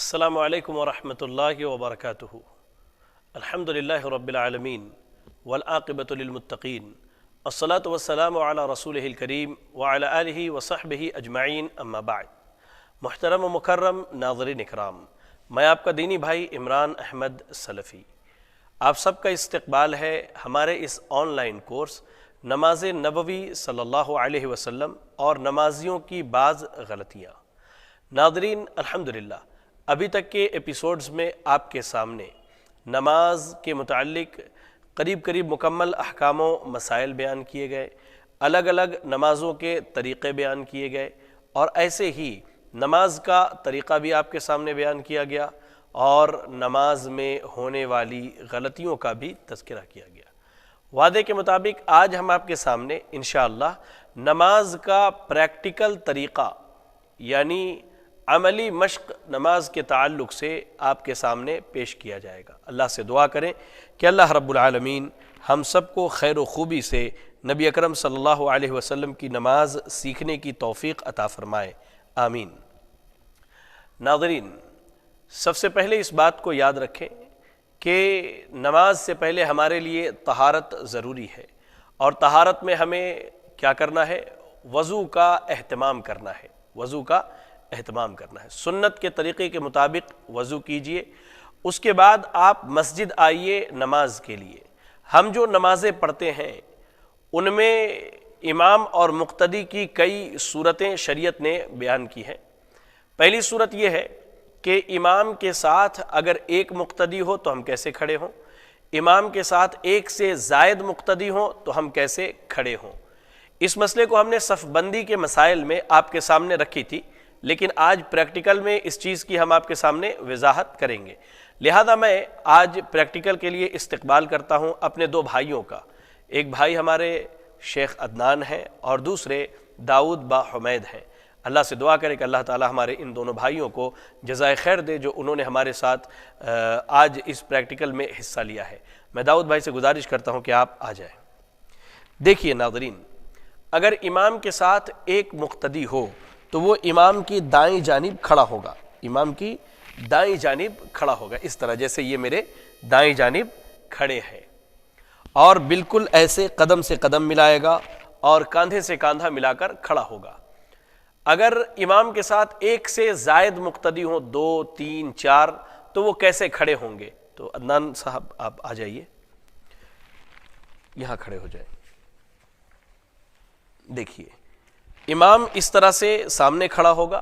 السلام علیکم ورحمۃ اللہ وبرکاتہ۔ الحمد للہ رب العالمین والعاقبۃ للمتقین، الصلاۃ والسلام علی رسولہ الکریم وعلی آلہ وصحبہ اجمعین، اما بعد۔ محترم و مکرم ناظرین اکرام، میں آپ کا دینی بھائی عمران احمد سلفی، آپ سب کا استقبال ہے ہمارے اس آن لائن کورس نماز نبوی صلی اللہ علیہ وسلم اور نمازیوں کی بعض غلطیاں۔ ناظرین، الحمدللہ ابھی تک کے ایپیسوڈز میں آپ کے سامنے نماز کے متعلق قریب مکمل احکام و مسائل بیان کیے گئے، الگ الگ نمازوں کے طریقے بیان کیے گئے، اور ایسے ہی نماز کا طریقہ بھی آپ کے سامنے بیان کیا گیا اور نماز میں ہونے والی غلطیوں کا بھی تذکرہ کیا گیا۔ وعدے کے مطابق آج ہم آپ کے سامنے انشاءاللہ نماز کا پریکٹیکل طریقہ یعنی عملی مشق نماز کے تعلق سے آپ کے سامنے پیش کیا جائے گا۔ اللہ سے دعا کریں کہ اللہ رب العالمین ہم سب کو خیر و خوبی سے نبی اکرم صلی اللہ علیہ وسلم کی نماز سیکھنے کی توفیق عطا فرمائے، آمین۔ ناظرین، سب سے پہلے اس بات کو یاد رکھیں کہ نماز سے پہلے ہمارے لیے طہارت ضروری ہے، اور طہارت میں ہمیں کیا کرنا ہے؟ وضو کا اہتمام کرنا ہے، وضو کا اہتمام کرنا ہے۔ سنت کے طریقے کے مطابق وضو کیجئے، اس کے بعد آپ مسجد آئیے نماز کے لیے۔ ہم جو نمازیں پڑھتے ہیں ان میں امام اور مقتدی کی کئی صورتیں شریعت نے بیان کی ہیں۔ پہلی صورت یہ ہے کہ امام کے ساتھ اگر ایک مقتدی ہو تو ہم کیسے کھڑے ہوں، امام کے ساتھ ایک سے زائد مقتدی ہوں تو ہم کیسے کھڑے ہوں۔ اس مسئلے کو ہم نے صف بندی کے مسائل میں آپ کے سامنے رکھی تھی، لیکن آج پریکٹیکل میں اس چیز کی ہم آپ کے سامنے وضاحت کریں گے۔ لہذا میں آج پریکٹیکل کے لیے استقبال کرتا ہوں اپنے دو بھائیوں کا۔ ایک بھائی ہمارے شیخ عدنان ہیں اور دوسرے داؤد با حمید ہیں۔ اللہ سے دعا کرے کہ اللہ تعالی ہمارے ان دونوں بھائیوں کو جزائے خیر دے جو انہوں نے ہمارے ساتھ آج اس پریکٹیکل میں حصہ لیا ہے۔ میں داؤد بھائی سے گزارش کرتا ہوں کہ آپ آ جائیں۔ دیکھیے ناظرین، اگر امام کے ساتھ ایک مقتدی ہو تو وہ امام کی دائیں جانب کھڑا ہوگا، امام کی دائیں جانب کھڑا ہوگا، اس طرح جیسے یہ میرے دائیں جانب کھڑے ہیں، اور بالکل ایسے قدم سے قدم ملائے گا اور کاندھے سے کاندھا ملا کر کھڑا ہوگا۔ اگر امام کے ساتھ ایک سے زائد مقتدی ہوں، 2 3 4، تو وہ کیسے کھڑے ہوں گے؟ تو عدنان صاحب آپ آ جائیے، یہاں کھڑے ہو جائیں۔ دیکھیے، امام اس طرح سے سامنے کھڑا ہوگا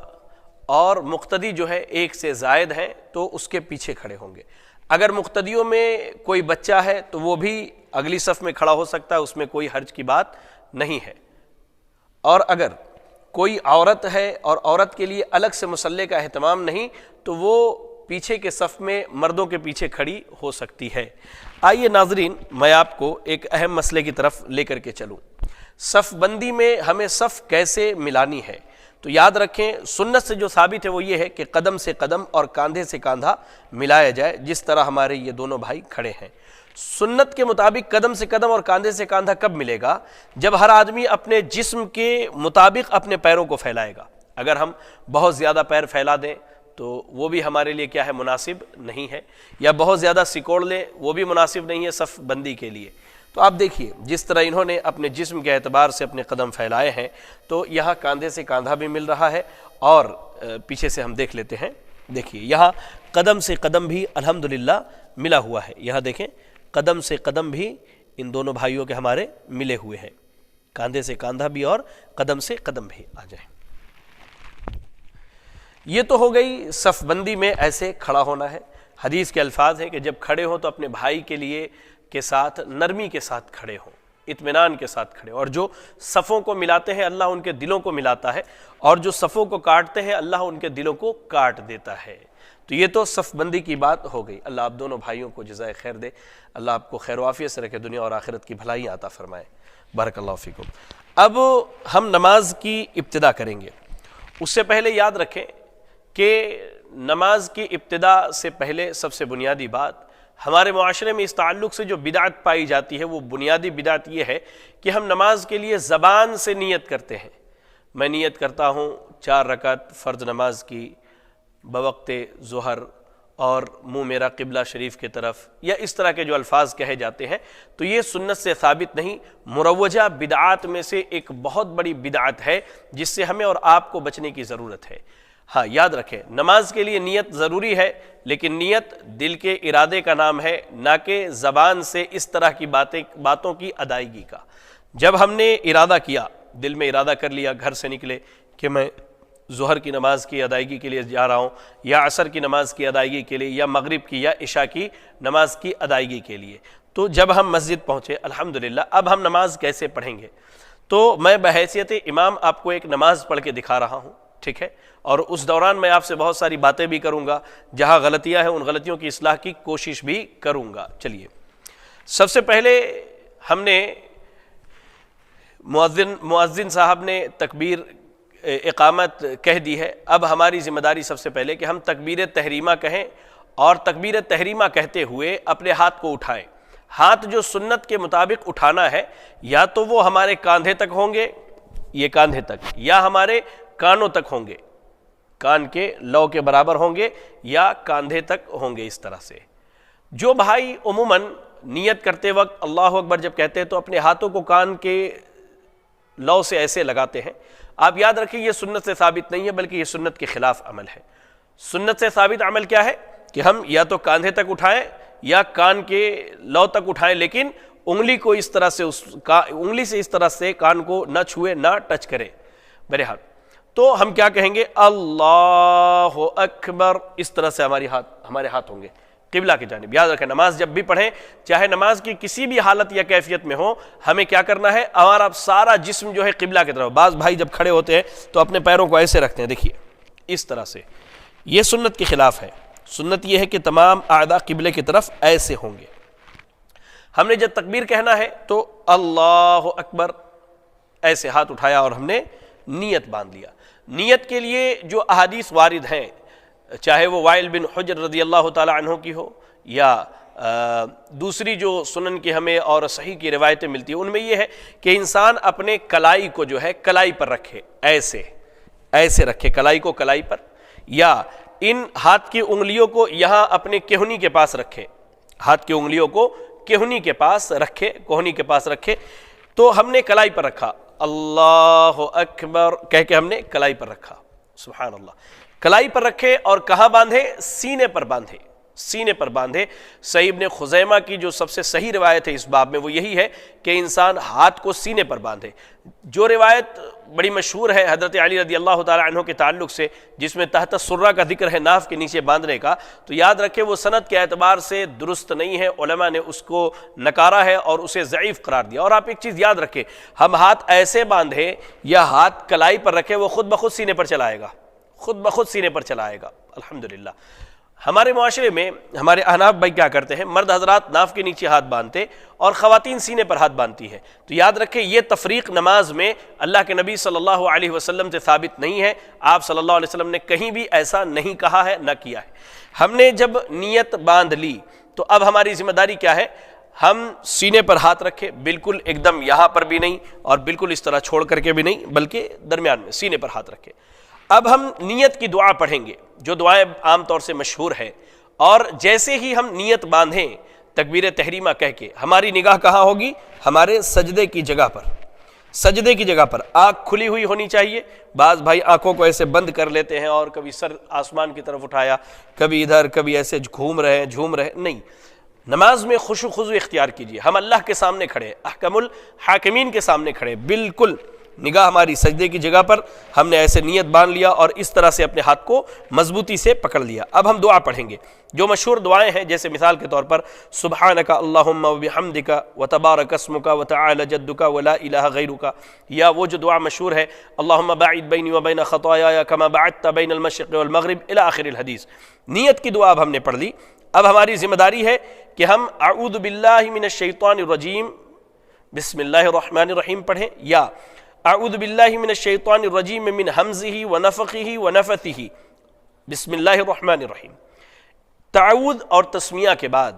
اور مقتدی جو ہے ایک سے زائد ہیں تو اس کے پیچھے کھڑے ہوں گے۔ اگر مقتدیوں میں کوئی بچہ ہے تو وہ بھی اگلی صف میں کھڑا ہو سکتا ہے، اس میں کوئی حرج کی بات نہیں ہے۔ اور اگر کوئی عورت ہے اور عورت کے لیے الگ سے مصلی کا اہتمام نہیں تو وہ پیچھے کے صف میں مردوں کے پیچھے کھڑی ہو سکتی ہے۔ آئیے ناظرین، میں آپ کو ایک اہم مسئلے کی طرف لے کر کے چلوں۔ صف بندی میں ہمیں صف کیسے ملانی ہے؟ تو یاد رکھیں، سنت سے جو ثابت ہے وہ یہ ہے کہ قدم سے قدم اور کاندھے سے کاندھا ملایا جائے، جس طرح ہمارے یہ دونوں بھائی کھڑے ہیں۔ سنت کے مطابق قدم سے قدم اور کاندھے سے کاندھا کب ملے گا؟ جب ہر آدمی اپنے جسم کے مطابق اپنے پیروں کو پھیلائے گا۔ اگر ہم بہت زیادہ پیر پھیلا دیں تو وہ بھی ہمارے لیے کیا ہے؟ مناسب نہیں ہے، یا بہت زیادہ سکوڑ لیں وہ بھی مناسب نہیں ہے صف بندی کے لیے۔ تو آپ دیکھیے، جس طرح انہوں نے اپنے جسم کے اعتبار سے اپنے قدم پھیلائے ہیں تو یہاں کاندھے سے کاندھا بھی مل رہا ہے، اور پیچھے سے ہم دیکھ لیتے ہیں۔ دیکھیے، یہاں قدم سے قدم بھی الحمدللہ ملا ہوا ہے، یہاں دیکھیں قدم سے قدم بھی ان دونوں بھائیوں کے ہمارے ملے ہوئے ہیں، کاندھے سے کاندھا بھی اور قدم سے قدم بھی۔ آ جائیں۔ یہ تو ہو گئی صف بندی میں ایسے کھڑا ہونا ہے۔ حدیث کے الفاظ ہیں کہ جب کھڑے ہوں تو اپنے بھائی کے لیے کے ساتھ نرمی کے ساتھ کھڑے ہوں، اطمینان کے ساتھ کھڑے ہوں، اور جو صفوں کو ملاتے ہیں اللہ ان کے دلوں کو ملاتا ہے، اور جو صفوں کو کاٹتے ہیں اللہ ان کے دلوں کو کاٹ دیتا ہے۔ تو یہ تو صف بندی کی بات ہو گئی۔ اللہ آپ دونوں بھائیوں کو جزائے خیر دے، اللہ آپ کو خیر و عافیت سے رکھے، دنیا اور آخرت کی بھلائیاں عطا فرمائے۔ بارک اللہ فیکم۔ اب ہم نماز کی ابتدا کریں گے۔ اس سے پہلے یاد رکھیں کہ نماز کی ابتدا سے پہلے سب سے بنیادی بات ہمارے معاشرے میں اس تعلق سے جو بدعت پائی جاتی ہے، وہ بنیادی بدعت یہ ہے کہ ہم نماز کے لیے زبان سے نیت کرتے ہیں۔ میں نیت کرتا ہوں 4 رکعت فرض نماز کی، بوقت ظہر اور منہ میرا قبلہ شریف کی طرف، یا اس طرح کے جو الفاظ کہے جاتے ہیں، تو یہ سنت سے ثابت نہیں، مروجہ بدعات میں سے ایک بہت بڑی بدعت ہے جس سے ہمیں اور آپ کو بچنے کی ضرورت ہے۔ ہاں یاد رکھیں، نماز کے لیے نیت ضروری ہے، لیکن نیت دل کے ارادے کا نام ہے، نہ کہ زبان سے اس طرح کی باتوں کی ادائیگی کا۔ جب ہم نے ارادہ کیا، دل میں ارادہ کر لیا، گھر سے نکلے کہ میں ظہر کی نماز کی ادائیگی کے لیے جا رہا ہوں، یا عصر کی نماز کی ادائیگی کے لیے، یا مغرب کی یا عشاء کی نماز کی ادائیگی کے لیے، تو جب ہم مسجد پہنچے الحمدللہ اب ہم نماز کیسے پڑھیں گے؟ تو میں بحیثیت امام آپ کو ایک نماز پڑھ کے دکھا رہا ہوں، ٹھیک ہے، اور اس دوران میں آپ سے بہت ساری باتیں بھی کروں گا، جہاں غلطیاں ہیں ان غلطیوں کی اصلاح کی کوشش بھی کروں گا۔ چلیے، سب سے پہلے ہم نے مؤذن صاحب نے تکبیر اقامت کہہ دی ہے، اب ہماری ذمہ داری سب سے پہلے کہ ہم تکبیر تحریمہ کہیں، اور تکبیر تحریمہ کہتے ہوئے اپنے ہاتھ کو اٹھائیں۔ ہاتھ جو سنت کے مطابق اٹھانا ہے، یا تو وہ ہمارے کاندھے تک ہوں گے، یہ کاندھے تک، یا ہمارے کانوں تک ہوں گے، کان کے لو کے برابر ہوں گے، یا کاندھے تک ہوں گے، اس طرح سے۔ جو بھائی عموماً نیت کرتے وقت اللہ اکبر جب کہتے ہیں تو اپنے ہاتھوں کو کان کے لو سے ایسے لگاتے ہیں، آپ یاد رکھیں یہ سنت سے ثابت نہیں ہے، بلکہ یہ سنت کے خلاف عمل ہے۔ سنت سے ثابت عمل کیا ہے کہ ہم یا تو کاندھے تک اٹھائیں یا کان کے لو تک اٹھائیں، لیکن انگلی کو اس طرح سے انگلی سے اس طرح سے کان کو نہ چھوئے، نہ ٹچ کرے۔ بہرحال تو ہم کیا کہیں گے؟ اللہ اکبر، اس طرح سے ہمارے ہاتھ ہوں گے قبلہ کی جانب۔ یاد رکھیں نماز جب بھی پڑھیں، چاہے نماز کی کسی بھی حالت یا کیفیت میں ہو، ہمیں کیا کرنا ہے؟ ہمارا سارا جسم جو ہے قبلہ کی طرف۔ بعض بھائی جب کھڑے ہوتے ہیں تو اپنے پیروں کو ایسے رکھتے ہیں، دیکھیے اس طرح سے، یہ سنت کے خلاف ہے۔ سنت یہ ہے کہ تمام اعضاء قبلے کی طرف ایسے ہوں گے۔ ہم نے جب تکبیر کہنا ہے تو اللہ اکبر، ایسے ہاتھ اٹھایا اور ہم نے نیت باندھ لیا۔ نیت کے لیے جو احادیث وارد ہیں، چاہے وہ وائل بن حجر رضی اللہ تعالی عنہ کی ہو، یا دوسری جو سنن کی ہمیں اور صحیح کی روایتیں ملتی ہیں، ان میں یہ ہے کہ انسان اپنے کلائی کو جو ہے کلائی پر رکھے، ایسے رکھے کلائی کو کلائی پر، یا ان ہاتھ کی انگلیوں کو یہاں اپنے کہنی کے پاس رکھے، ہاتھ کی انگلیوں کو کہنی کے پاس رکھے، کوہنی کے پاس رکھے۔ تو ہم نے کلائی پر رکھا، اللہ اکبر کہہ کے ہم نے کلائی پر رکھا، سبحان اللہ، کلائی پر رکھے، اور کہاں باندھے؟ سینے پر باندھے، سینے پر باندھے۔ صحیح ابن خزیمہ کی جو سب سے صحیح روایت ہے اس باب میں وہ یہی ہے کہ انسان ہاتھ کو سینے پر باندھے۔ جو روایت بڑی مشہور ہے حضرت علی رضی اللہ تعالی عنہ کے تعلق سے، جس میں تحت السرہ کا ذکر ہے ناف کے نیچے باندھنے کا، تو یاد رکھے وہ سند کے اعتبار سے درست نہیں ہے، علماء نے اس کو نکارا ہے اور اسے ضعیف قرار دیا۔ اور آپ ایک چیز یاد رکھیں، ہم ہاتھ ایسے باندھے یا ہاتھ کلائی پر رکھے، وہ خود بخود سینے پر چلا آئے گا، خود بخود سینے پر چلا آئے گا۔ الحمدللہ ہمارے معاشرے میں ہمارے احناف بھائی کیا کرتے ہیں، مرد حضرات ناف کے نیچے ہاتھ باندھتے اور خواتین سینے پر ہاتھ باندھتی ہے۔ تو یاد رکھیں یہ تفریق نماز میں اللہ کے نبی صلی اللہ علیہ وسلم سے ثابت نہیں ہے، آپ صلی اللہ علیہ وسلم نے کہیں بھی ایسا نہیں کہا ہے، نہ کیا ہے۔ ہم نے جب نیت باندھ لی تو اب ہماری ذمہ داری کیا ہے؟ ہم سینے پر ہاتھ رکھے، بالکل ایک دم یہاں پر بھی نہیں اور بالکل اس طرح چھوڑ کر کے بھی نہیں، بلکہ درمیان میں سینے پر ہاتھ رکھے۔ اب ہم نیت کی دعا پڑھیں گے، جو دعائیں عام طور سے مشہور ہے، اور جیسے ہی ہم نیت باندھیں تکبیر تحریمہ کہہ کے، ہماری نگاہ کہاں ہوگی؟ ہمارے سجدے کی جگہ پر، سجدے کی جگہ پر۔ آنکھ کھلی ہوئی ہونی چاہیے۔ بعض بھائی آنکھوں کو ایسے بند کر لیتے ہیں اور کبھی سر آسمان کی طرف اٹھایا، کبھی ادھر، کبھی ایسے جھوم رہے، نہیں۔ نماز میں خشوع خضوع اختیار کیجیے، ہم اللہ کے سامنے کھڑے، احکم الحاکمین کے سامنے کھڑے، بالکل نگاہ ہماری سجدے کی جگہ پر، ہم نے ایسے نیت باندھ لیا اور اس طرح سے اپنے ہاتھ کو مضبوطی سے پکڑ لیا۔ اب ہم دعا پڑھیں گے، جو مشہور دعائیں ہیں، جیسے مثال کے طور پر سبحانک اللہم وبحمدک وتبارک اسمک وتعالی جدک ولا الہ غیرک، یا وہ جو دعا مشہور ہے اللہم باعد بینی وبین خطایایا کما بعدت بین المشرق والمغرب الی آخر الحدیث۔ نیت کی دعا اب ہم نے پڑھ لی۔ اب ہماری ذمہ داری ہے کہ ہم اعوذ باللہ من الشیطان الرجیم بسم اللہ الرحمن الرحیم پڑھیں، یا اعوذ باللہ من الشیطان الرجیم من حمزہ ونفخہ ونفثہ بسم اللہ الرحمن الرحیم۔ تعوذ اور تسمیہ کے بعد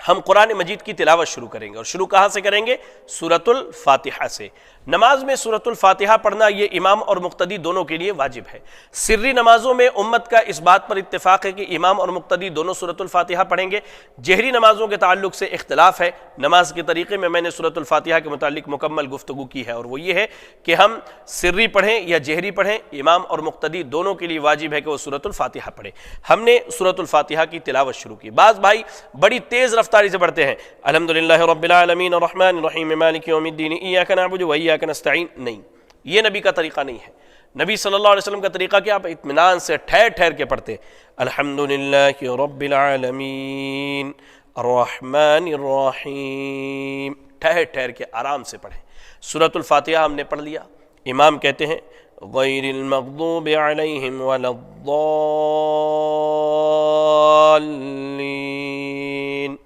ہم قرآن مجید کی تلاوت شروع کریں گے، اور شروع کہاں سے کریں گے؟ سورۃ الفاتحہ سے۔ نماز میں سورۃ الفاتحہ پڑھنا یہ امام اور مقتدی دونوں کے لیے واجب ہے۔ سری نمازوں میں امت کا اس بات پر اتفاق ہے کہ امام اور مقتدی دونوں سورۃ الفاتحہ پڑھیں گے۔ جہری نمازوں کے تعلق سے اختلاف ہے، نماز کے طریقے میں نے سورۃ الفاتحہ کے متعلق مکمل گفتگو کی ہے، اور وہ یہ ہے کہ ہم سری پڑھیں یا جہری پڑھیں، امام اور مقتدی دونوں کے لیے واجب ہے کہ وہ سورۃ الفاتحہ پڑھیں۔ ہم نے سورۃ الفاتحہ کی تلاوت شروع کی۔ بعض بھائی بڑی تیز رفتاری سے پڑھتے ہیں، الحمدللہ رب العالمین الرحمن الرحیم مالک یوم الدین ایاک نعبد و ایاک نستعین، نہیں، یہ نبی کا طریقہ نہیں ہے۔ نبی صلی اللہ علیہ وسلم کا طریقہ کیا؟ آپ اطمینان سے ٹھہر ٹھہر کے پڑھتے، الحمدللہ رب العالمین الرحمن الرحیم، ٹھہر ٹھہر کے آرام سے پڑھیں۔ سورۃ الفاتحہ ہم نے پڑھ لیا، امام کہتے ہیں غیر المغضوب علیہم ولا الضالین،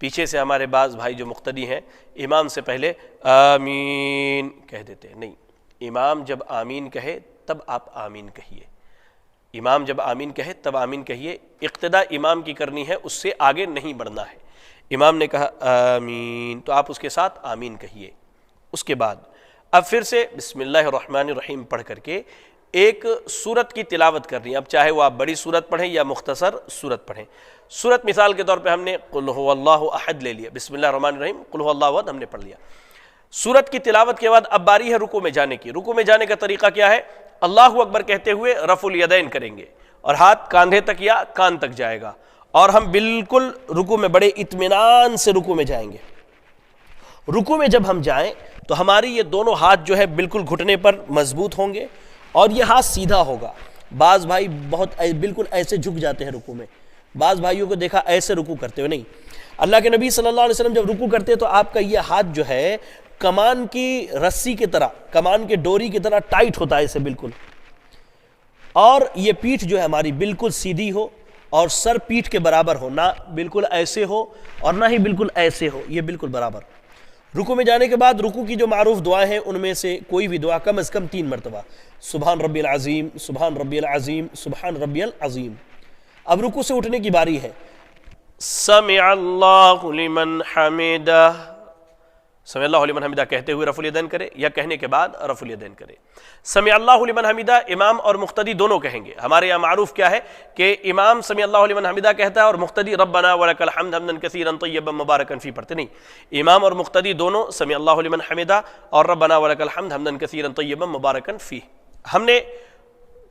پیچھے سے ہمارے بعض بھائی جو مقتدی ہیں امام سے پہلے آمین کہہ دیتے ہیں، نہیں، امام جب آمین کہے تب آپ آمین کہیے، امام جب آمین کہے تب آمین کہیے، اقتدا امام کی کرنی ہے، اس سے آگے نہیں بڑھنا ہے۔ امام نے کہا آمین تو آپ اس کے ساتھ آمین کہیے۔ اس کے بعد اب پھر سے بسم اللہ الرحمن الرحیم پڑھ کر کے ایک سورت کی تلاوت کرنی ہے، اب چاہے وہ آپ بڑی سورت پڑھیں یا مختصر سورت پڑھیں۔ سورت مثال کے طور پہ ہم نے قل هو اللہ احد لے لیا، بسم اللہ الرحمن الرحیم قل هو اللہ احد ہم نے پڑھ لیا۔ سورت کی تلاوت کے بعد اب باری ہے رکوع میں جانے کی۔ رکوع میں جانے کا طریقہ کیا ہے؟ اللہ اکبر کہتے ہوئے رفع الیدین کریں گے، اور ہاتھ کاندھے تک یا کان تک جائے گا، اور ہم بالکل رکوع میں بڑے اطمینان سے رکوع میں جائیں گے۔ رکوع میں جب ہم جائیں تو ہماری یہ دونوں ہاتھ جو ہے بالکل گھٹنے پر مضبوط ہوں گے، اور یہ ہاتھ سیدھا ہوگا۔ بعض بھائی بہت بالکل ایسے جھک جاتے ہیں رکوع میں، بعض بھائیوں کو دیکھا ایسے رکوع کرتے ہوئے، نہیں، اللہ کے نبی صلی اللہ علیہ وسلم جب رکوع کرتے تو آپ کا یہ ہاتھ جو ہے کمان کی رسی کی طرح، کمان کے ڈوری کی طرح ٹائٹ ہوتا ہے اسے بالکل، اور یہ پیٹھ جو ہے ہماری بالکل سیدھی ہو، اور سر پیٹھ کے برابر ہو، نہ بالکل ایسے ہو اور نہ ہی بالکل ایسے ہو، یہ بالکل برابر۔ رکوع میں جانے کے بعد رکوع کی جو معروف دعائیں ہیں ان میں سے کوئی بھی دعا کم از کم 3 مرتبہ، سبحان ربی العظیم، سبحان ربی العظیم، سبحان ربی العظیم۔ اب رکوع سے اٹھنے کی باری ہے، سمع اللہ لمن حمدہ، سمع اللہ لمن حمدہ کہتے ہوئے رفع الیدین کرے یا کہنے کے بعد رفع الیدین کرے۔ سمع اللہ لمن حمدہ امام اور مقتدی دونوں کہیں گے۔ ہمارے یہاں معروف کیا ہے کہ امام سمع اللہ لمن حمدہ کہتا ہے اور مقتدی ربنا ولک الحمد حمدا کثیرا طیبا مبارکا فی پڑھتے نہیں، امام اور مقتدی دونوں سمع اللہ لمن حمدہ اور ربنا ولک الحمد حمدا کثیرا طیبا مبارکا فی۔ ہم نے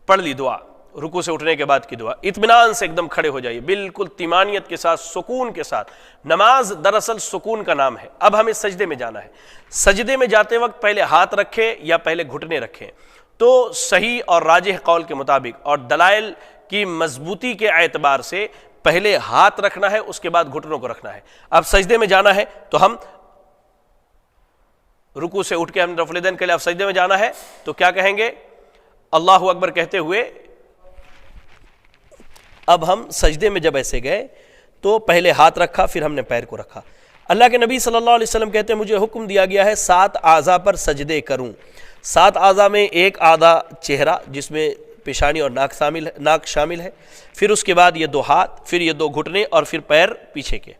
پڑھ لی دعا، رکوع سے اٹھنے کے بعد کی دعا، اطمینان سے ایک دم کھڑے ہو جائیے، بالکل طمانینت کے ساتھ، سکون کے ساتھ۔ نماز دراصل سکون کا نام ہے۔ اب ہمیں سجدے میں جانا ہے۔ سجدے میں جاتے وقت پہلے ہاتھ رکھیں یا پہلے گھٹنے رکھیں، تو صحیح اور راجح قول کے مطابق اور دلائل کی مضبوطی کے اعتبار سے پہلے ہاتھ رکھنا ہے، اس کے بعد گھٹنوں کو رکھنا ہے۔ اب سجدے میں جانا ہے تو ہم رکوع سے اٹھ کے ہم رفع الیدین کے لیے اب سجدے میں جانا ہے تو کیا کہیں گے؟ اللہ اکبر کہتے ہوئے اب ہم سجدے میں جب ایسے گئے تو پہلے ہاتھ رکھا، پھر ہم نے پیر کو رکھا۔ اللہ کے نبی صلی اللہ علیہ وسلم کہتے ہیں مجھے حکم دیا گیا ہے 7 اعضاء پر سجدے کروں۔ 7 اعضاء میں ایک اعضاء چہرہ جس میں پیشانی اور ناک شامل ہے، پھر اس کے بعد یہ 2 ہاتھ، پھر یہ 2 گھٹنے، اور پھر پیر پیچھے کے۔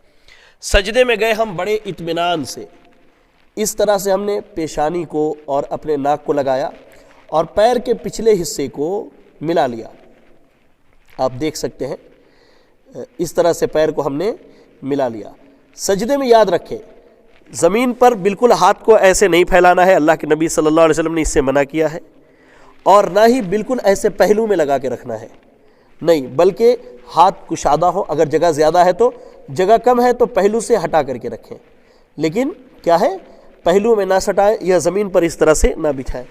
سجدے میں گئے ہم بڑے اطمینان سے، اس طرح سے ہم نے پیشانی کو اور اپنے ناک کو لگایا اور پیر کے پچھلے حصے کو ملا لیا۔ آپ دیکھ سکتے ہیں اس طرح سے پیر کو ہم نے ملا لیا۔ سجدے میں یاد رکھیں زمین پر بالکل ہاتھ کو ایسے نہیں پھیلانا ہے، اللہ کے نبی صلی اللہ علیہ وسلم نے اس سے منع کیا ہے، اور نہ ہی بالکل ایسے پہلو میں لگا کے رکھنا ہے، نہیں، بلکہ ہاتھ کشادہ ہو، اگر جگہ زیادہ ہے تو، جگہ کم ہے تو پہلو سے ہٹا کر کے رکھیں، لیکن کیا ہے پہلو میں نہ سٹائیں یا زمین پر اس طرح سے نہ بچھائیں۔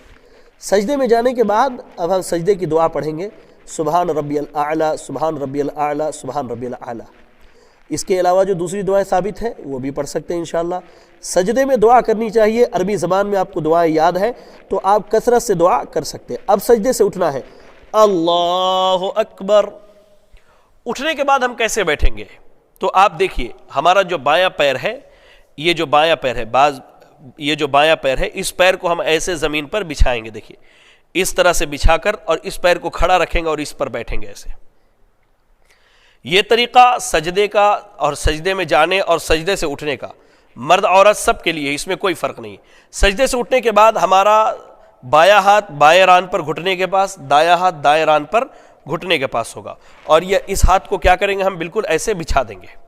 سجدے میں جانے کے بعد اب ہم سجدے کی دعا پڑھیں گے، سبحان ربی الاعلی، سبحان ربی الاعلی، سبحان ربی الاعلی۔ اس کے علاوہ جو دوسری دعائیں ثابت ہیں وہ بھی پڑھ سکتے ہیں انشاءاللہ۔ سجدے میں دعا کرنی چاہیے، عربی زبان میں آپ کو دعائیں یاد ہے تو آپ کثرت سے دعا کر سکتے ہیں۔ اب سجدے سے اٹھنا ہے، اللہ اکبر۔ اٹھنے کے بعد ہم کیسے بیٹھیں گے؟ تو آپ دیکھیے ہمارا جو بایاں پیر ہے، یہ جو بایاں پیر ہے، یہ جو بایاں پیر ہے، اس پیر کو ہم ایسے زمین پر بچھائیں گے، دیکھیے اس طرح سے بچھا کر، اور اس پیر کو کھڑا رکھیں گے اور اس پر بیٹھیں گے ایسے۔ یہ طریقہ سجدے کا اور سجدے میں جانے اور سجدے سے اٹھنے کا مرد عورت سب کے لیے، اس میں کوئی فرق نہیں۔ سجدے سے اٹھنے کے بعد ہمارا بایاں ہاتھ بائیں ران پر گھٹنے کے پاس، دایاں ہاتھ دائیں ران پر گھٹنے کے پاس ہوگا، اور یہ اس ہاتھ کو کیا کریں گے ہم بالکل ایسے بچھا دیں گے۔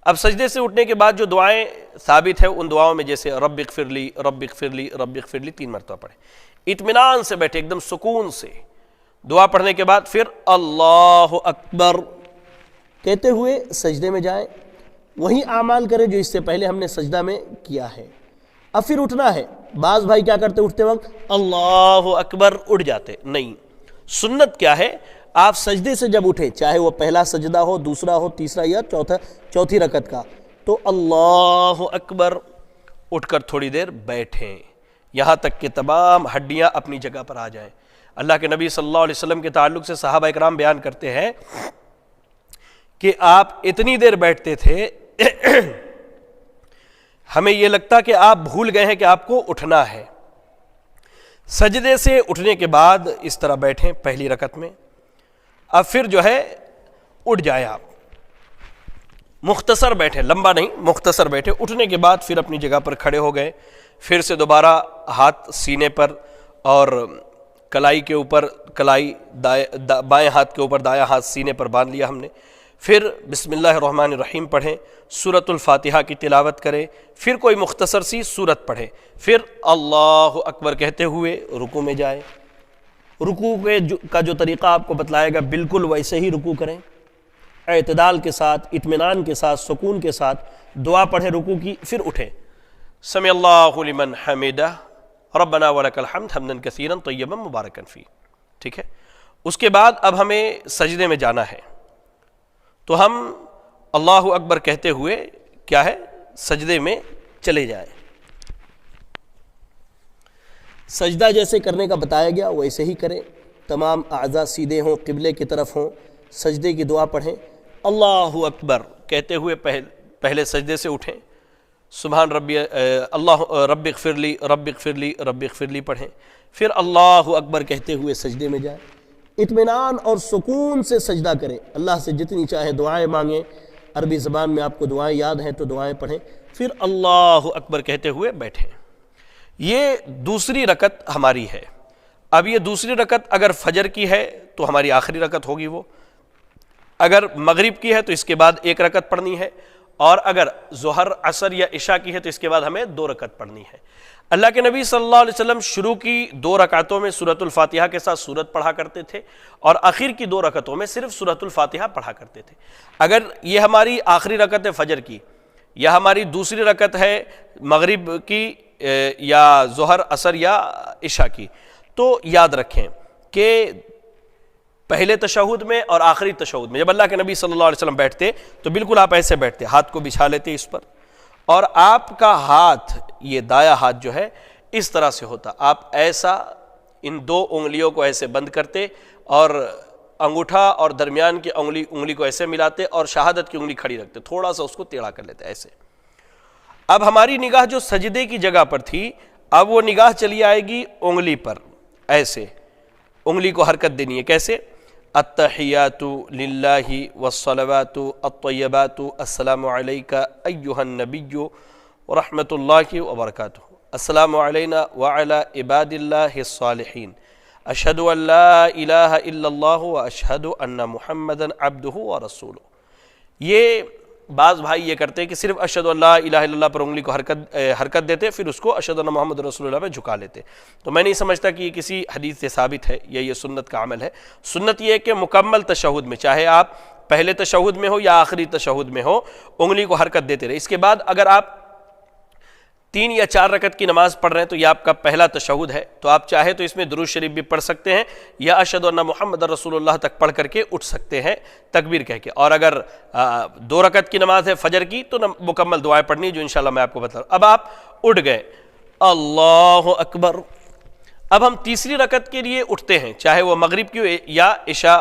اب سجدے سے اٹھنے کے بعد جو دعائیں ثابت ہے ان دعاؤں میں جیسے رب اغفر لی، رب اغفر لی، رب اغفر لی 3 مرتبہ پڑھیں، اطمینان سے بیٹھے، ایک دم سکون سے دعا پڑھنے کے بعد پھر اللہ اکبر کہتے ہوئے سجدے میں جائیں، وہی اعمال کریں جو اس سے پہلے ہم نے سجدہ میں کیا ہے۔ اب پھر اٹھنا ہے۔ بعض بھائی کیا کرتے اٹھتے وقت اللہ اکبر اٹھ جاتے، نہیں، سنت کیا ہے، آپ سجدے سے جب اٹھیں، چاہے وہ پہلا سجدہ ہو، دوسرا ہو، تیسرا یا چوتھی رکعت کا، تو اللہ اکبر اٹھ کر تھوڑی دیر بیٹھیں یہاں تک کہ تمام ہڈیاں اپنی جگہ پر آ جائیں۔ اللہ کے نبی صلی اللہ علیہ وسلم کے تعلق سے صحابہ اکرام بیان کرتے ہیں کہ آپ اتنی دیر بیٹھتے تھے ہمیں یہ لگتا کہ آپ بھول گئے ہیں کہ آپ کو اٹھنا ہے۔ سجدے سے اٹھنے کے بعد اس طرح بیٹھیں پہلی رکعت میں، اب پھر جو ہے اٹھ جائیں، آپ مختصر بیٹھیں، لمبا نہیں، مختصر بیٹھے، اٹھنے کے بعد پھر اپنی جگہ پر کھڑے ہو گئے، پھر سے دوبارہ ہاتھ سینے پر اور کلائی کے اوپر، کلائی بائیں ہاتھ کے اوپر، دایاں ہاتھ سینے پر باندھ لیا ہم نے، پھر بسم اللہ الرحمن الرحیم پڑھیں، سورۃ الفاتحہ کی تلاوت کریں، پھر کوئی مختصر سی سورت پڑھیں، پھر اللہ اکبر کہتے ہوئے رکوع میں جائیں۔ رکوع کا جو طریقہ آپ کو بتلائے گا بالکل ویسے ہی رکوع کریں، اعتدال کے ساتھ، اطمینان کے ساتھ، سکون کے ساتھ دعا پڑھیں رکوع کی، پھر اٹھیں، سمع اللہ لمن حمدہ ربنا ولک الحمد حمدا کثیرا طیبا مبارکا فیہ، ٹھیک ہے۔ اس کے بعد اب ہمیں سجدے میں جانا ہے، تو ہم اللہ اکبر کہتے ہوئے کیا ہے سجدے میں چلے جائیں۔ سجدہ جیسے کرنے کا بتایا گیا ویسے ہی کریں، تمام اعضاء سیدھے ہوں، قبلے کی طرف ہوں، سجدے کی دعا پڑھیں، اللہ اکبر کہتے ہوئے پہلے سجدے سے اٹھیں، سبحان ربی اللہ رب اغفر لی، رب اغفر لی، رب اغفر لی پڑھیں، پھر اللہ اکبر کہتے ہوئے سجدے میں جائیں، اطمینان اور سکون سے سجدہ کریں، اللہ سے جتنی چاہے دعائیں مانگیں، عربی زبان میں آپ کو دعائیں یاد ہیں تو دعائیں پڑھیں، پھر اللہ اکبر کہتے ہوئے بیٹھیں۔ یہ دوسری رکعت ہماری ہے۔ اب یہ دوسری رکعت اگر فجر کی ہے تو ہماری آخری رکعت ہوگی وہ، اگر مغرب کی ہے تو اس کے بعد 1 رکعت پڑھنی ہے، اور اگر ظہر عصر یا عشاء کی ہے تو اس کے بعد ہمیں 2 رکعت پڑھنی ہے۔ اللہ کے نبی صلی اللہ علیہ وسلم شروع کی 2 رکعتوں میں سورۃ الفاتحہ کے ساتھ سورت پڑھا کرتے تھے، اور آخر کی 2 رکعتوں میں صرف سورۃ الفاتحہ پڑھا کرتے تھے۔ اگر یہ ہماری آخری رکعت ہے فجر کی، یا ہماری دوسری رکعت ہے مغرب کی، یا ظہر عصر یا عشاء کی، تو یاد رکھیں کہ پہلے تشہد میں اور آخری تشہد میں جب اللہ کے نبی صلی اللہ علیہ وسلم بیٹھتے تو بالکل آپ ایسے بیٹھتے، ہاتھ کو بچھا لیتے اس پر، اور آپ کا ہاتھ، یہ دایاں ہاتھ جو ہے اس طرح سے ہوتا، آپ ایسا ان 2 انگلیوں کو ایسے بند کرتے، اور انگوٹھا اور درمیان کی انگلی کو ایسے ملاتے، اور شہادت کی انگلی کھڑی رکھتے، تھوڑا سا اس کو ٹیڑھا کر لیتے ایسے۔ اب ہماری نگاہ جو سجدے کی جگہ پر تھی، اب وہ نگاہ چلی آئے گی انگلی پر، ایسے انگلی کو حرکت دینی ہے، کیسے؟ التحیات للہ والصلوات الطیبات السلام علیک ایہا النبی ورحمۃ اللہ وبرکاتہ، السلام علینا وعلی عباد اللہ الصالحین، اشہد ان لا الہ الا اللہ واشہد ان محمدا عبدہ ورسولہ۔ یہ بعض بھائی یہ کرتے کہ صرف اشہد ان لا الہ الا اللہ پر انگلی کو حرکت دیتے، پھر اس کو اشہد ان محمد رسول اللہ پہ جھکا لیتے، تو میں نہیں سمجھتا کہ یہ کسی حدیث سے ثابت ہے یا یہ سنت کا عمل ہے۔ سنت یہ ہے کہ مکمل تشہد میں، چاہے آپ پہلے تشہد میں ہو یا آخری تشہد میں ہو، انگلی کو حرکت دیتے رہے۔ اس کے بعد اگر آپ 3 یا 4 رکعت کی نماز پڑھ رہے ہیں تو یہ آپ کا پہلا تشہد ہے، تو آپ چاہے تو اس میں درود شریف بھی پڑھ سکتے ہیں، یا اشہد ان محمد رسول اللہ تک پڑھ کر کے اٹھ سکتے ہیں تکبیر کہہ کے، اور اگر 2 رکعت کی نماز ہے فجر کی تو مکمل دعائیں پڑھنی جو انشاءاللہ میں آپ کو بتا رہا ہوں۔ اب آپ اٹھ گئے، اللہ اکبر، اب ہم تیسری رکعت کے لیے اٹھتے ہیں، چاہے وہ مغرب کی ہو یا عشاء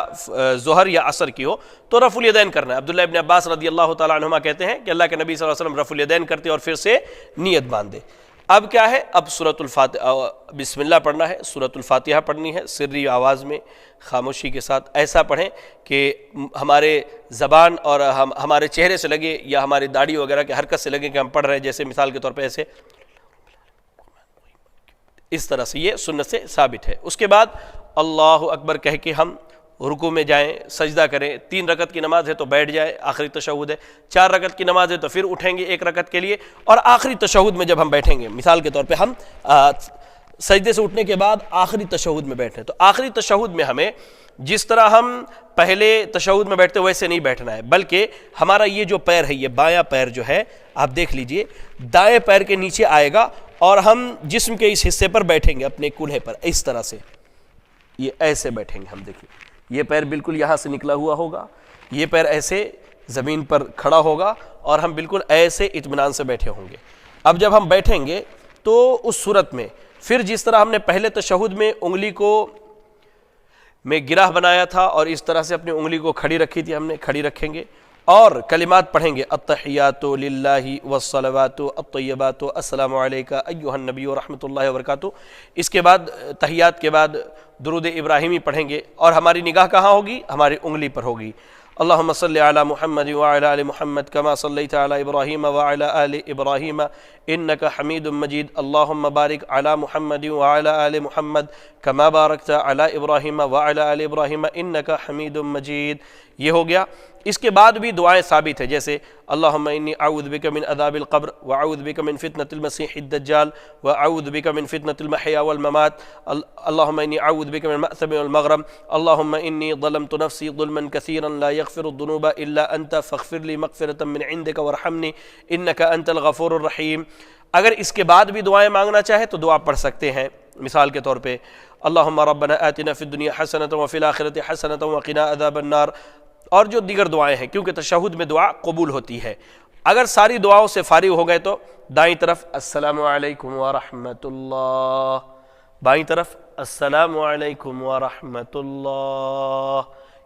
ظہر یا عصر کی ہو، تو رفع الیدین کرنا ہے۔ عبداللہ ابن عباس رضی اللہ تعالیٰ عنہما کہتے ہیں کہ اللہ کے نبی صلی اللہ علیہ وسلم رفع الیدین کرتے اور پھر سے نیت باندھے، اب کیا ہے، اب سورۃ الفاتحہ بسم اللہ پڑھنا ہے، سورۃ الفاتحہ پڑھنی ہے سری آواز میں خاموشی کے ساتھ، ایسا پڑھیں کہ ہمارے زبان اور ہمارے چہرے سے لگے یا ہماری داڑھی وغیرہ کے حرکت سے لگے کہ ہم پڑھ رہے ہیں، جیسے مثال کے طور پہ ایسے اس طرح سے، یہ سنت سے ثابت ہے۔ اس کے بعد اللہ اکبر کہہ کے ہم رکوع میں جائیں، سجدہ کریں۔ 3 رکعت کی نماز ہے تو بیٹھ جائے، آخری تشہد ہے۔ 4 رکعت کی نماز ہے تو پھر اٹھیں گے 1 رکعت کے لیے، اور آخری تشہد میں جب ہم بیٹھیں گے، مثال کے طور پہ ہم سجدے سے اٹھنے کے بعد آخری تشہد میں بیٹھیں، تو آخری تشہد میں ہمیں جس طرح ہم پہلے تشہد میں بیٹھتے ویسے نہیں بیٹھنا ہے، بلکہ ہمارا یہ جو پیر ہے، یہ بایاں پیر جو ہے آپ دیکھ لیجئے دائیں پیر کے نیچے آئے گا، اور ہم جسم کے اس حصے پر بیٹھیں گے اپنے کولہے پر، اس طرح سے یہ ایسے بیٹھیں گے ہم۔ دیکھیے یہ پیر بالکل یہاں سے نکلا ہوا ہوگا، یہ پیر ایسے زمین پر کھڑا ہوگا، اور ہم بالکل ایسے اطمینان سے بیٹھے ہوں گے۔ اب جب ہم بیٹھیں گے تو اس صورت میں پھر جس طرح ہم نے پہلے تشہد میں انگلی کو میں گرہ بنایا تھا اور اس طرح سے اپنی انگلی کو کھڑی رکھی تھی، ہم نے کھڑی رکھیں گے اور کلمات پڑھیں گے، التحیات للہ والصلوات الطیبات السلام علیک ایھا النبی ورحمۃ اللہ وبرکاتہ۔ اس کے بعد تحیات کے بعد درود ابراہیمی پڑھیں گے، اور ہماری نگاہ کہاں ہوگی؟ ہماری انگلی پر ہوگی۔ اللہم صلی علی محمد وعلی آل محمد کما صلیت علی ابراہیم وعلی آل ابراہیم انک حمید مجید، اللہم بارک علی محمد وعلی آل محمد کما بارکت علی ابراہیم وعلی آل ابراہیم انک حمید مجید۔ یہ ہو گیا۔ اس کے بعد بھی دعائیں ثابت ہیں، جیسے اللہم انی اعوذ بک من عذاب القبر واعوذ بک من فتنۃ المسیح الدجال واعوذ بک من فتنۃ المحیا والممات، اللہم انی اعوذ بک من المأثم والمغرم، اللہم انی ظلمت نفسی ظلما کثیرا لا یغفر الذنوب الا انت فاغفر لی مغفرۃ من عندک وارحمنی انک انت الغفور الرحیم۔ اگر اس کے بعد بھی دعائیں مانگنا چاہے تو دعا پڑھ سکتے ہیں، مثال کے طور پہ اللہم ربنا آتنا فی الدنیا حسنۃ وفی الآخرۃ حسنۃ وقنا عذاب النار، اور جو دیگر دعائیں ہیں، کیونکہ تشہد میں دعا قبول ہوتی ہے۔ اگر ساری دعاؤں سے فارغ ہو گئے تو دائیں طرف السلام علیکم ورحمۃ اللہ، بائیں طرف السلام علیکم ورحمۃ اللہ،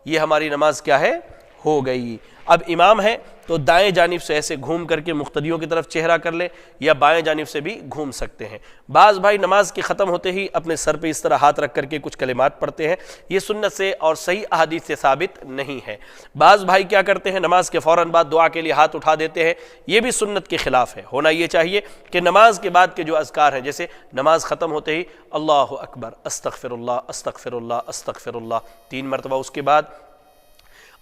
یہ ہماری نماز کیا ہے؟ ہو گئی۔ اب امام ہے تو دائیں جانب سے ایسے گھوم کر کے مقتدیوں کی طرف چہرہ کر لے، یا بائیں جانب سے بھی گھوم سکتے ہیں۔ بعض بھائی نماز کے ختم ہوتے ہی اپنے سر پہ اس طرح ہاتھ رکھ کر کے کچھ کلمات پڑھتے ہیں، یہ سنت سے اور صحیح احادیث سے ثابت نہیں ہے۔ بعض بھائی کیا کرتے ہیں، نماز کے فوراً بعد دعا کے لیے ہاتھ اٹھا دیتے ہیں، یہ بھی سنت کے خلاف ہے۔ ہونا یہ چاہیے کہ نماز کے بعد کے جو اذکار ہیں، جیسے نماز ختم ہوتے ہی اللہ اکبر، استغفر اللہ استغفر اللہ استغفر اللہ 3 مرتبہ، اس کے بعد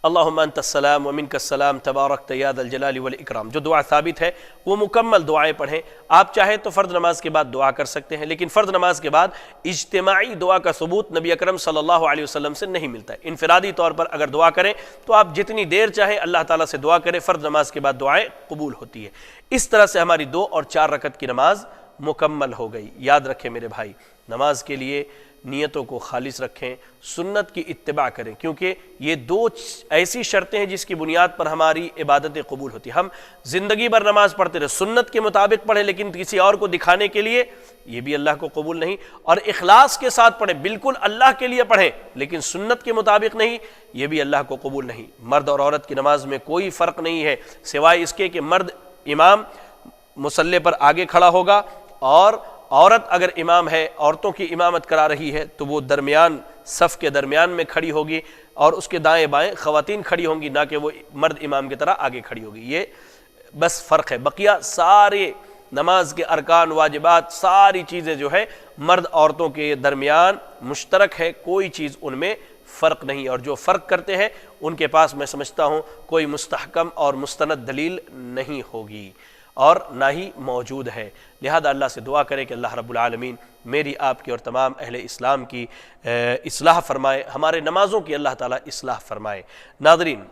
اللہم انت السلام ومنک السلام تبارکت یا ذا الجلال والاکرام، جو دعا ثابت ہے وہ مکمل دعائیں پڑھیں۔ آپ چاہیں تو فرض نماز کے بعد دعا کر سکتے ہیں، لیکن فرض نماز کے بعد اجتماعی دعا کا ثبوت نبی اکرم صلی اللہ علیہ وسلم سے نہیں ملتا ہے۔ انفرادی طور پر اگر دعا کریں تو آپ جتنی دیر چاہیں اللہ تعالیٰ سے دعا کریں، فرض نماز کے بعد دعائیں قبول ہوتی ہے۔ اس طرح سے ہماری 2 اور 4 رکعت کی نماز مکمل ہو گئی۔ یاد رکھیں میرے بھائی، نماز کے لیے نیتوں کو خالص رکھیں، سنت کی اتباع کریں، کیونکہ یہ 2 ایسی شرطیں ہیں جس کی بنیاد پر ہماری عبادتیں قبول ہوتی ہیں۔ ہم زندگی بھر نماز پڑھتے رہے، سنت کے مطابق پڑھیں لیکن کسی اور کو دکھانے کے لیے، یہ بھی اللہ کو قبول نہیں۔ اور اخلاص کے ساتھ پڑھیں، بالکل اللہ کے لیے پڑھیں لیکن سنت کے مطابق نہیں، یہ بھی اللہ کو قبول نہیں۔ مرد اور عورت کی نماز میں کوئی فرق نہیں ہے، سوائے اس کے کہ مرد امام مصلی پر آگے کھڑا ہوگا، اور عورت اگر امام ہے، عورتوں کی امامت کرا رہی ہے تو وہ درمیان صف کے درمیان میں کھڑی ہوگی، اور اس کے دائیں بائیں خواتین کھڑی ہوں گی، نہ کہ وہ مرد امام کی طرح آگے کھڑی ہوگی۔ یہ بس فرق ہے، بقیہ سارے نماز کے ارکان واجبات ساری چیزیں جو ہے مرد عورتوں کے درمیان مشترک ہے، کوئی چیز ان میں فرق نہیں، اور جو فرق کرتے ہیں ان کے پاس میں سمجھتا ہوں کوئی مستحکم اور مستند دلیل نہیں ہوگی اور نہ ہی موجود ہے۔ لہذا اللہ سے دعا کریں کہ اللہ رب العالمین میری، آپ کی اور تمام اہل اسلام کی اصلاح فرمائے، ہمارے نمازوں کی اللہ تعالیٰ اصلاح فرمائے۔ ناظرین،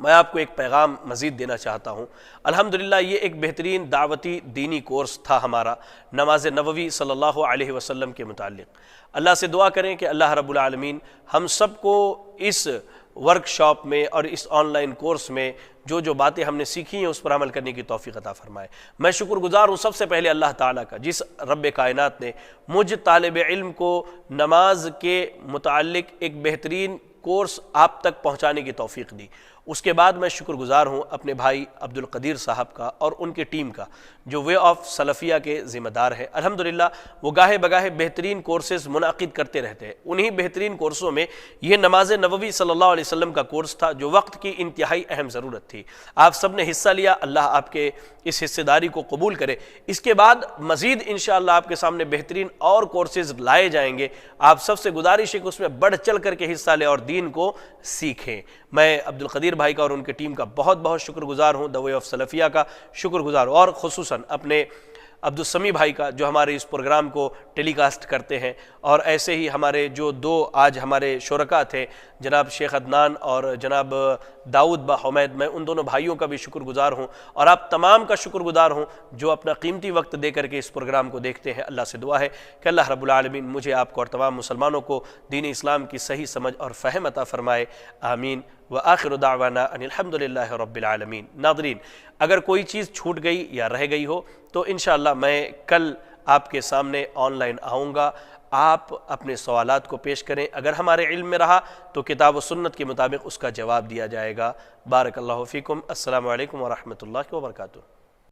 میں آپ کو ایک پیغام مزید دینا چاہتا ہوں۔ الحمدللہ یہ ایک بہترین دعوتی دینی کورس تھا ہمارا نماز نبوی صلی اللہ علیہ وسلم کے متعلق۔ اللہ سے دعا کریں کہ اللہ رب العالمین ہم سب کو اس ورکشاپ میں اور اس آن لائن کورس میں جو جو باتیں ہم نے سیکھی ہیں اس پر عمل کرنے کی توفیق عطا فرمائے۔ میں شکر گزار ہوں سب سے پہلے اللہ تعالیٰ کا، جس رب کائنات نے مجھ طالب علم کو نماز کے متعلق ایک بہترین کورس آپ تک پہنچانے کی توفیق دی۔ اس کے بعد میں شکر گزار ہوں اپنے بھائی عبدالقدیر صاحب کا اور ان کی ٹیم کا جو وے آف سلفیہ کے ذمہ دار ہیں۔ الحمدللہ وہ گاہے بگاہے بہترین کورسز منعقد کرتے رہتے ہیں۔ انہی بہترین کورسوں میں یہ نماز نبوی صلی اللہ علیہ وسلم کا کورس تھا جو وقت کی انتہائی اہم ضرورت تھی۔ آپ سب نے حصہ لیا، اللہ آپ کے اس حصے داری کو قبول کرے۔ اس کے بعد مزید انشاءاللہ آپ کے سامنے بہترین اور کورسز لائے جائیں گے۔ آپ سب سے گزارش ہے کہ اس میں بڑھ چڑھ کر کے حصہ لیں اور دین کو سیکھیں۔ میں عبدالقدیر بھائی کا اور ان کی ٹیم کا بہت بہت شکر گزار ہوں، دا وے آف سلفیہ کا شکر گزار ہوں، اور خصوصاً اپنے عبدالسمیع بھائی کا جو ہمارے اس پروگرام کو ٹیلی کاسٹ کرتے ہیں، اور ایسے ہی ہمارے جو دو آج ہمارے شرکاء تھے جناب شیخ عدنان اور جناب داؤد با حمید، میں ان دونوں بھائیوں کا بھی شکر گزار ہوں، اور آپ تمام کا شکر گزار ہوں جو اپنا قیمتی وقت دے کر کے اس پروگرام کو دیکھتے ہیں۔ اللہ سے دعا ہے کہ اللہ رب العالمین مجھے، آپ کو اور تمام مسلمانوں کو دین اسلام کی صحیح سمجھ اور فہم عطا فرمائے، آمین۔ وآخر دعوانا ان الحمدللہ رب العالمین۔ ناظرین، اگر کوئی چیز چھوٹ گئی یا رہ گئی ہو تو انشاءاللہ میں کل آپ کے سامنے آن لائن آؤں گا، آپ اپنے سوالات کو پیش کریں، اگر ہمارے علم میں رہا تو کتاب و سنت کے مطابق اس کا جواب دیا جائے گا۔ بارک اللہ فیکم، السلام علیکم ورحمۃ اللہ وبرکاتہ۔